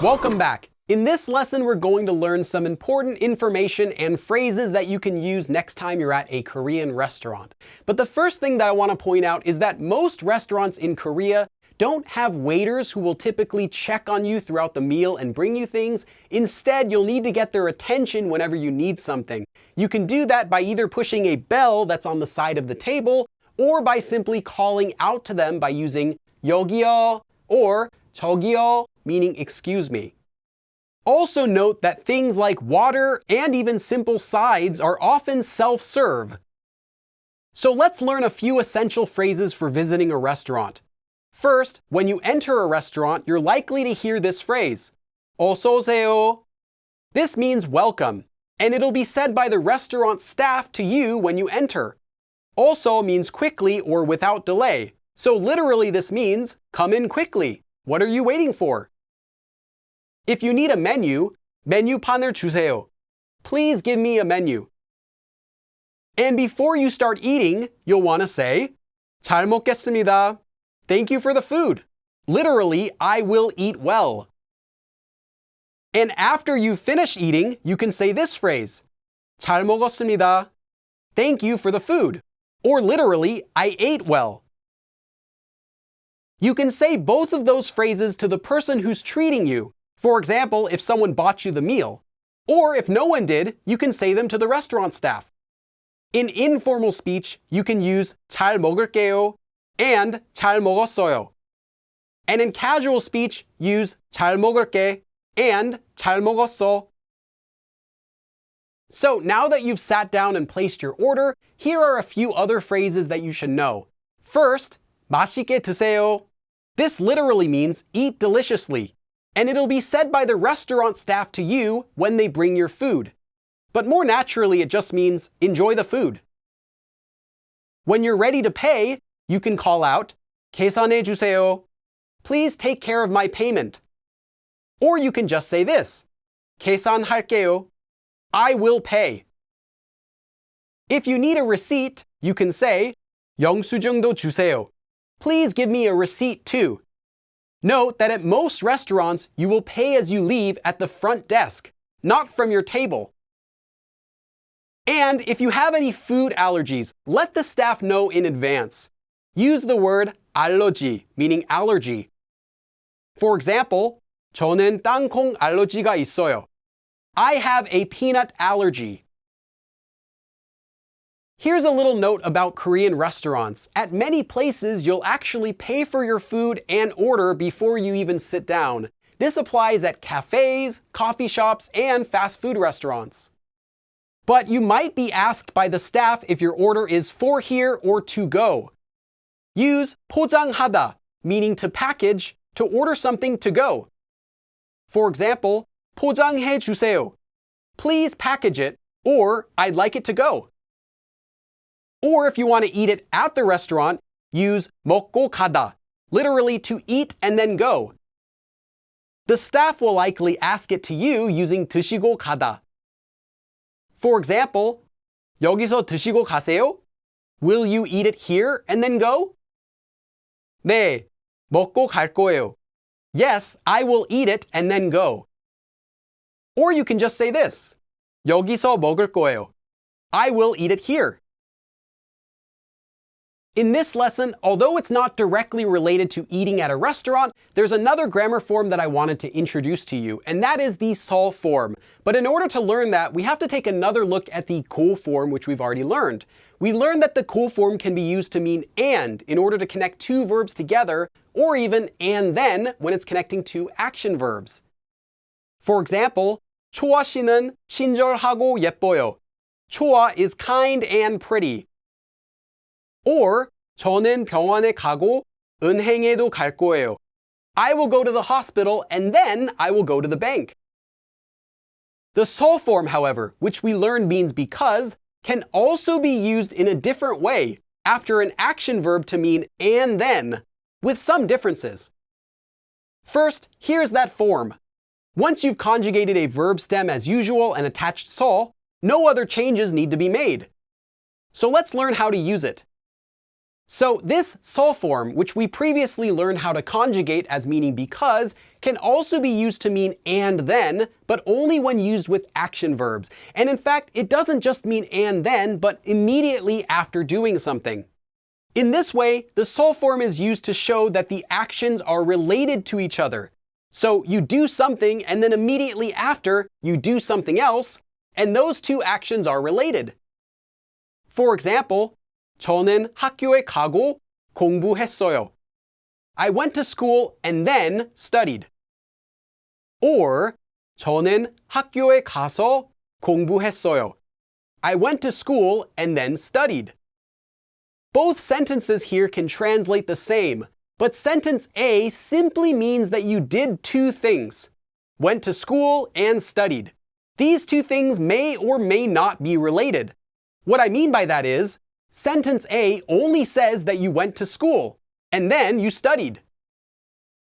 Welcome back. In this lesson, we're going to learn some important information and phrases that you can use next time you're at a Korean restaurant. But the first thing that I want to point out is that most restaurants in Korea don't have waiters who will typically check on you throughout the meal and bring you things. Instead, you'll need to get their attention whenever you need something. You can do that by either pushing a bell that's on the side of the table or by simply calling out to them by using 여기요 or 저기요, meaning excuse me. Also note that things like water and even simple sides are often self-serve. So let's learn a few essential phrases for visiting a restaurant. First, when you enter a restaurant, you're likely to hear this phrase, 어서 오세요. This means welcome, and it'll be said by the restaurant staff to you when you enter. Also means quickly or without delay. So literally this means, come in quickly. What are you waiting for? If you need a menu, 메뉴판을 주세요. Please give me a menu. And before you start eating, you'll want to say, 잘 먹겠습니다. Thank you for the food. Literally, I will eat well. And after you finish eating, you can say this phrase, 잘 먹었습니다. Thank you for the food. Or literally, I ate well. You can say both of those phrases to the person who's treating you. For example, if someone bought you the meal. Or if no one did, you can say them to the restaurant staff. In informal speech, you can use 잘 먹을게요 and 잘 먹었어요. And in casual speech, use 잘 먹을게 and 잘 먹었어. So now that you've sat down and placed your order, here are a few other phrases that you should know. First, 맛있게 드세요. This literally means eat deliciously. And it'll be said by the restaurant staff to you when they bring your food. But more naturally, it just means enjoy the food. When you're ready to pay, you can call out, 계산해 주세요. Please take care of my payment. Or you can just say this, 계산할게요. I will pay. If you need a receipt, you can say, 영수증도 주세요. Please give me a receipt too. Note that at most restaurants, you will pay as you leave at the front desk, not from your table. And if you have any food allergies, let the staff know in advance. Use the word allergy, meaning allergy. For example, 저는 땅콩 알러지가 있어요. I have a peanut allergy. Here's a little note about Korean restaurants. At many places, you'll actually pay for your food and order before you even sit down. This applies at cafes, coffee shops, and fast food restaurants. But you might be asked by the staff if your order is for here or to go. Use 포장하다, meaning to package, to order something to go. For example, 포장해 주세요. Please package it, or I'd like it to go. Or if you want to eat it at the restaurant, use 먹고 가다, literally to eat and then go. The staff will likely ask it to you using 드시고 가다. For example, 여기서 드시고 가세요? Will you eat it here and then go? 네, 먹고 갈 거예요. Yes, I will eat it and then go. Or you can just say this, 여기서 먹을 거예요. I will eat it here. In this lesson, although it's not directly related to eating at a restaurant, there's another grammar form that I wanted to introduce to you, and that is the 서 form. But in order to learn that, we have to take another look at the 고 form, which we've already learned. We learned that the 고 form can be used to mean and in order to connect two verbs together, or even and then when it's connecting two action verbs. For example, 초아 씨는 친절하고 예뻐요. 초아 is kind and pretty. Or 저는 병원에 가고 은행에도 갈 거예요. I will go to the hospital and then I will go to the bank. The 서 form, however, which we learned means because, can also be used in a different way after an action verb to mean and then, with some differences. First, here's that form. Once you've conjugated a verb stem as usual and attached 서, no other changes need to be made. So let's learn how to use it. So this so form, which we previously learned how to conjugate as meaning because, can also be used to mean and then, but only when used with action verbs. And in fact, it doesn't just mean and then, but immediately after doing something. In this way, the so form is used to show that the actions are related to each other. So you do something and then immediately after, you do something else, and those two actions are related. For example, 저는 학교에 가고 공부했어요. I went to school and then studied. Or 저는 학교에 가서 공부했어요. I went to school and then studied. Both sentences here can translate the same, but sentence A simply means that you did two things. Went to school and studied. These two things may or may not be related. What I mean by that is, sentence A only says that you went to school, and then you studied.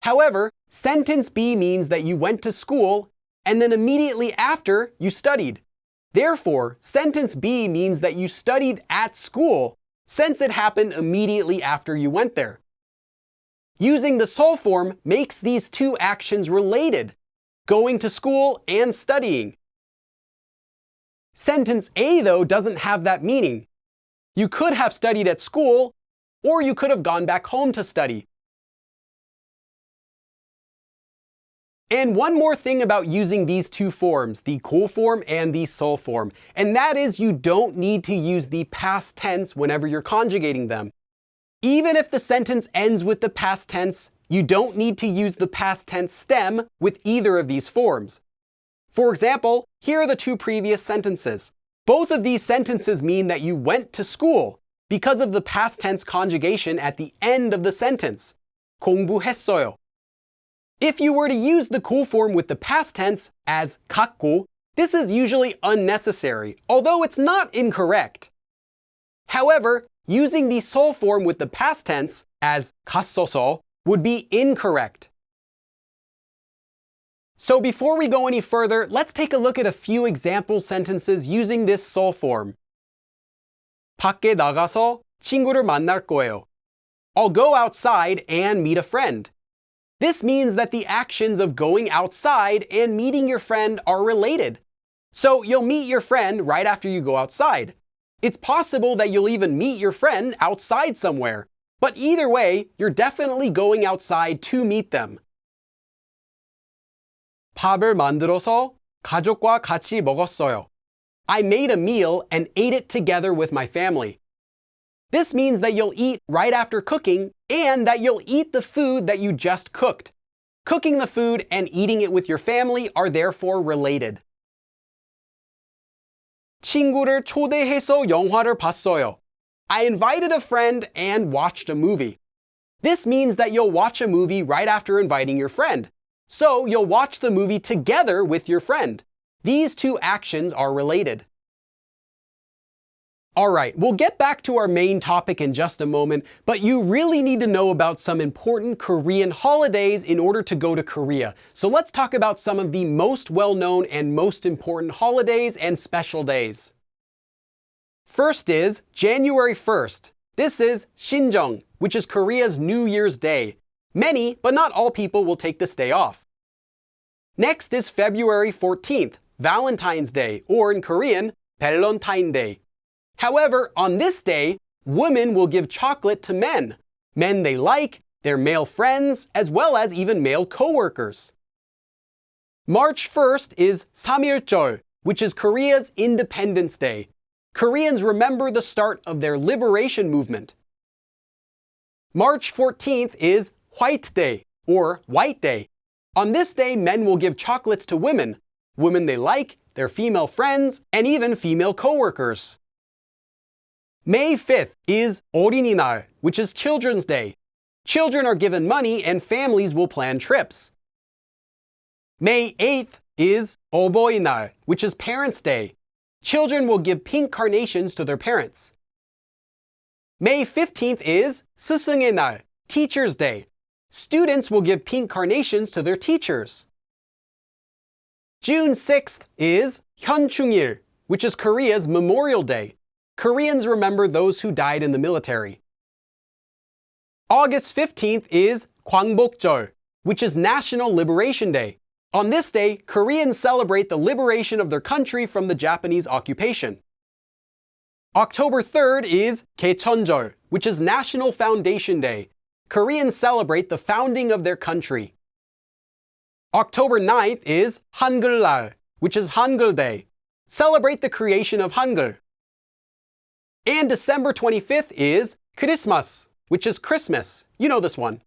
However, sentence B means that you went to school, and then immediately after, you studied. Therefore, sentence B means that you studied at school, since it happened immediately after you went there. Using the so form makes these two actions related, going to school and studying. Sentence A, though, doesn't have that meaning. You could have studied at school, or you could have gone back home to study. And one more thing about using these two forms, the 고 form and the 서 form, and that is you don't need to use the past tense whenever you're conjugating them. Even if the sentence ends with the past tense, you don't need to use the past tense stem with either of these forms. For example, here are the two previous sentences. Both of these sentences mean that you went to school because of the past tense conjugation at the end of the sentence. 공부했어요. If you were to use the 고 form with the past tense as 갔고, this is usually unnecessary, although it's not incorrect. However, using the 서 form with the past tense as 갔어서 would be incorrect. So before we go any further, let's take a look at a few example sentences using this 서 form. 밖에 나가서 친구를 만날 거예요. I'll go outside and meet a friend. This means that the actions of going outside and meeting your friend are related. So you'll meet your friend right after you go outside. It's possible that you'll even meet your friend outside somewhere. But either way, you're definitely going outside to meet them. 밥을 만들어서 가족과 같이 먹었어요. I made a meal and ate it together with my family. This means that you'll eat right after cooking and that you'll eat the food that you just cooked. Cooking the food and eating it with your family are therefore related. 친구를 초대해서 영화를 봤어요. I invited a friend and watched a movie. This means that you'll watch a movie right after inviting your friend. So you'll watch the movie together with your friend. These two actions are related. Alright, we'll get back to our main topic in just a moment, but you really need to know about some important Korean holidays in order to go to Korea. So let's talk about some of the most well-known and most important holidays and special days. First is January 1st. This is Shinjeong, which is Korea's New Year's Day. Many, but not all people will take this day off. Next is February 14th, Valentine's Day, or in Korean, Valentine Day. However, on this day, women will give chocolate to men they like, their male friends, as well as even male co-workers. March 1st is 삼일절, which is Korea's Independence Day. Koreans remember the start of their liberation movement. March 14th is White Day, or White Day. On this day, men will give chocolates to women they like, their female friends, and even female co-workers. May 5th is 어린이날, which is Children's Day. Children are given money and families will plan trips. May 8th is 어버이날, which is Parents' Day. Children will give pink carnations to their parents. May 15th is 스승의 날, Teacher's Day. Students will give pink carnations to their teachers. June 6th is 현충일, which is Korea's Memorial Day. Koreans remember those who died in the military. August 15th is 광복절, which is National Liberation Day. On this day, Koreans celebrate the liberation of their country from the Japanese occupation. October 3rd is 개천절, which is National Foundation Day. Koreans celebrate the founding of their country. October 9th is 한글날, which is Hangul Day. Celebrate the creation of Hangul. And December 25th is Christmas, which is Christmas. You know this one.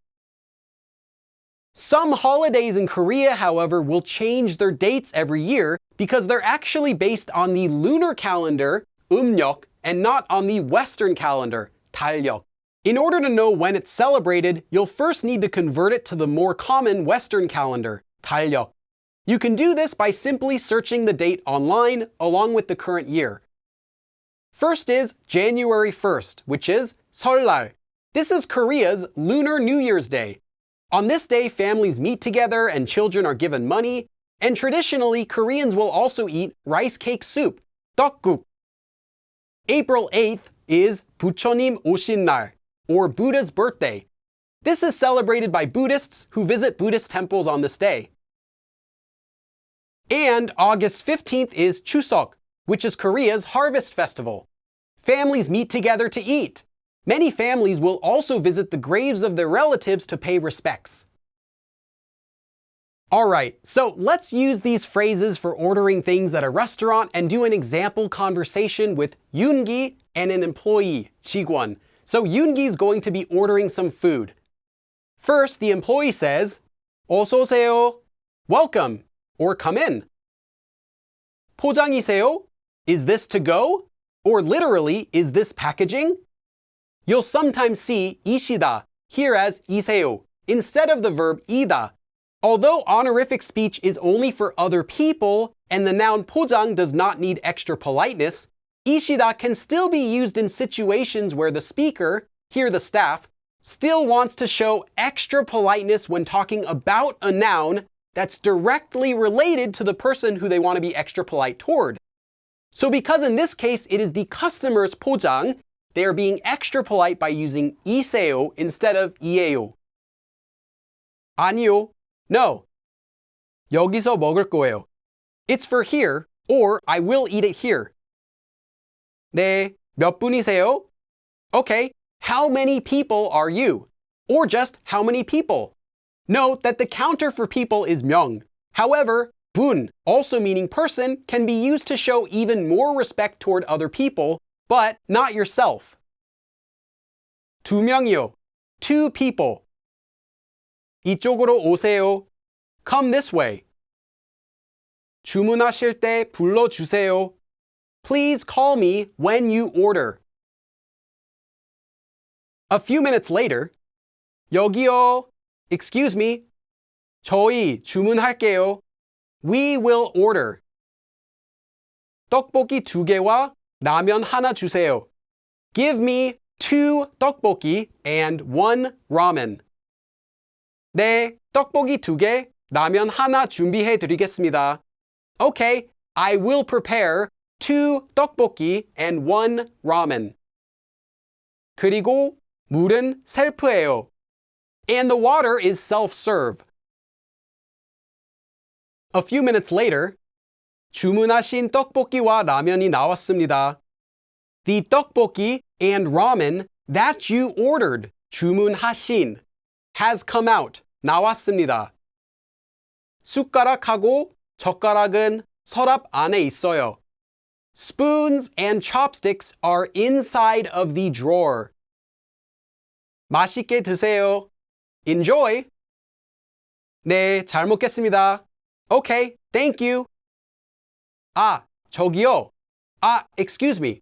Some holidays in Korea, however, will change their dates every year because they're actually based on the lunar calendar, 음력, and not on the Western calendar, 달력. In order to know when it's celebrated, you'll first need to convert it to the more common Western calendar, 달력. You can do this by simply searching the date online along with the current year. First is January 1st, which is 설날. This is Korea's Lunar New Year's Day. On this day, families meet together and children are given money, and traditionally, Koreans will also eat rice cake soup, 떡국. April 8th is 부처님 오신 날, or Buddha's birthday. This is celebrated by Buddhists who visit Buddhist temples on this day. And August 15th is Chuseok, which is Korea's harvest festival. Families meet together to eat. Many families will also visit the graves of their relatives to pay respects. Alright, so let's use these phrases for ordering things at a restaurant and do an example conversation with Yoongi and an employee, 직원. So Yoongi is going to be ordering some food. First, the employee says, 어서 오세요, welcome, or come in. 포장이세요? Is this to go? Or literally, is this packaging? You'll sometimes see 이시다 here as 이세요 instead of the verb 이다. Although honorific speech is only for other people and the noun 포장 does not need extra politeness, 이시다 can still be used in situations where the speaker, here the staff, still wants to show extra politeness when talking about a noun that's directly related to the person who they want to be extra polite toward. So because in this case it is the customer's 포장, they are being extra polite by using 이세요 instead of 이에요. 아니요, no. 여기서 먹을 거예요. It's for here, or I will eat it here. 네, 몇 분이세요? Okay, how many people are you? Or just how many people? Note that the counter for people is 명. However, 분, also meaning person, can be used to show even more respect toward other people, but not yourself. 두 명이요. Two people. 이쪽으로 오세요. Come this way. 주문하실 때 불러주세요. Please call me when you order. A few minutes later, 여기요. Excuse me. 저희 주문할게요. We will order. 떡볶이 2개와 라면 하나 주세요. Give me 2 떡볶이 and 1 ramen. 네, 떡볶이 2개, 라면 하나 준비해 드리겠습니다. Okay, I will prepare 2 떡볶이 and 1 ramen. 그리고 물은 셀프예요. And the water is self-serve. A few minutes later, 주문하신 떡볶이와 라면이 나왔습니다. The 떡볶이 and ramen that you ordered, 주문하신, has come out, 나왔습니다. 숟가락하고 젓가락은 서랍 안에 있어요. Spoons and chopsticks are inside of the drawer. 맛있게 드세요. Enjoy. 네, 잘 먹겠습니다. Okay, thank you. 아, 저기요. excuse me.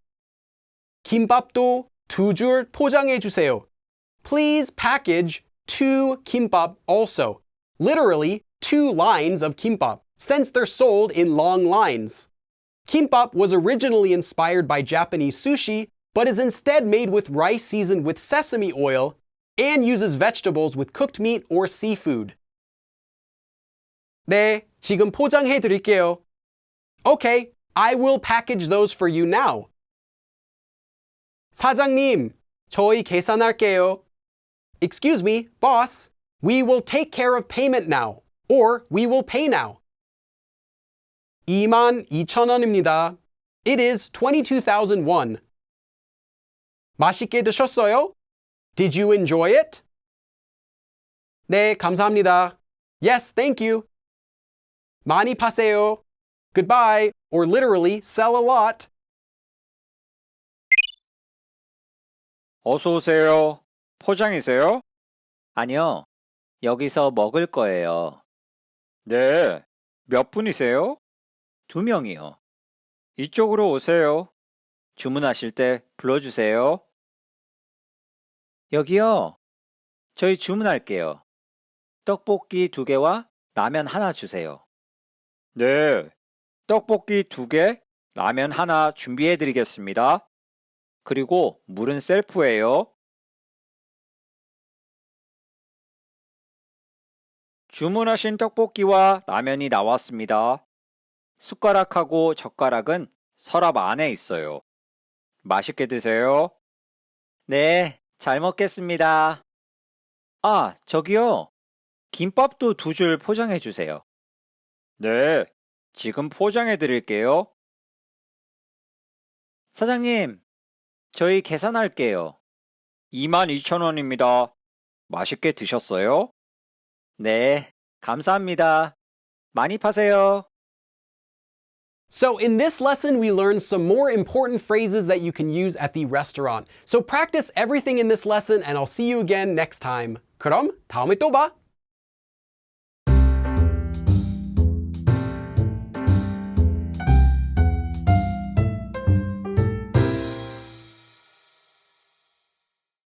김밥도 2줄 포장해 주세요. Please package 2 kimbap also. Literally, 2 lines of kimbap, since they're sold in long lines. Kimbap was originally inspired by Japanese sushi, but is instead made with rice seasoned with sesame oil and uses vegetables with cooked meat or seafood. 네, 지금 포장해 드릴게요. Okay, I will package those for you now. 사장님, 저희 계산할게요. Excuse me, boss. We will take care of payment now. Or we will pay now. 22,000원입니다. It is 22,001. 맛있게 드셨어요? Did you enjoy it? 네, 감사합니다. Yes, thank you. 많이 파세요. Goodbye, or literally, sell a lot. 어서 오세요. 포장이세요? 아니요. 여기서 먹을 거예요. 네. 몇 분이세요? 2명이요. 이쪽으로 오세요. 주문하실 때 불러주세요. 여기요. 저희 주문할게요. 떡볶이 2개와 라면 하나 주세요. 네. 떡볶이 2개, 라면 하나 준비해 드리겠습니다. 그리고 물은 셀프예요. 주문하신 떡볶이와 라면이 나왔습니다. 숟가락하고 젓가락은 서랍 안에 있어요. 맛있게 드세요. 네, 잘 먹겠습니다. 아, 저기요. 김밥도 2줄 포장해 주세요. 네, 지금 포장해 드릴게요. 사장님, 저희 계산할게요. 22,000원입니다. 맛있게 드셨어요? 네, 감사합니다. 많이 파세요. So in this lesson, we learned some more important phrases that you can use at the restaurant. So practice everything in this lesson and I'll see you again next time. 그럼 다음에 또 봐.